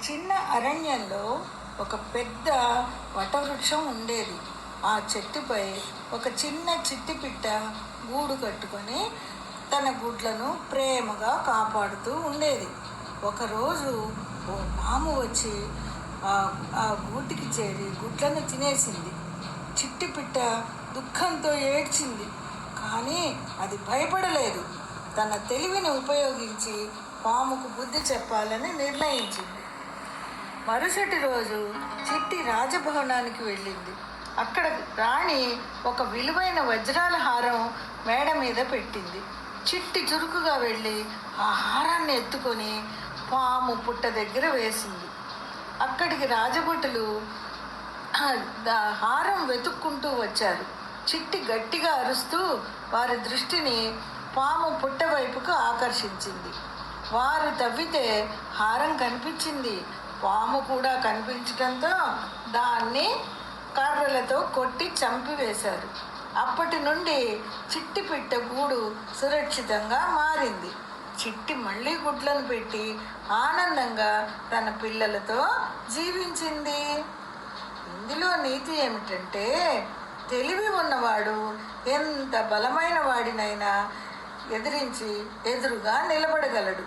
చిన్న అరణ్యంలో ఒక పెద్ద వటవృక్షం ఉండేది. ఆ చెట్టుపై ఒక చిన్న చిట్టి పిట్ట గూడు కట్టుకొని తన గుడ్లను ప్రేమగా కాపాడుతూ ఉండేది. ఒకరోజు ఓ పాము వచ్చి ఆ గూటికి చేరి గుడ్లను తినేసింది. చిట్టి పిట్ట దుఃఖంతో ఏడ్చింది, కానీ అది భయపడలేదు. తన తెలివిని ఉపయోగించి పాముకు బుద్ధి చెప్పాలని నిర్ణయించింది. మరుసటి రోజు చిట్టి రాజభవనానికి వెళ్ళింది. అక్కడ రాణి ఒక విలువైన వజ్రాల హారం మేడ మీద పెట్టింది. చిట్టి చురుకుగా వెళ్ళి ఆ హారాన్ని ఎత్తుకొని పాము పుట్ట దగ్గర వేసింది. అక్కడికి రాజభటులు హారం వెతుక్కుంటూ వచ్చారు. చిట్టి గట్టిగా అరుస్తూ వారి దృష్టిని పాము పుట్ట వైపుకు ఆకర్షించింది. వారు తవ్వితే హారం కనిపించింది. పాము కూడా కనిపించడంతో దాన్ని కర్రలతో కొట్టి చంపివేశారు. అప్పటి నుండి చిట్టి పిట్ట గూడు సురక్షితంగా మారింది. చిట్టి మళ్ళీ గుడ్లను పెట్టి ఆనందంగా తన పిల్లలతో జీవించింది. ఇందులో నీతి ఏమిటంటే, తెలివి ఉన్నవాడు ఎంత బలమైన వాడినైనా ఎదురుగా నిలబడగలడు.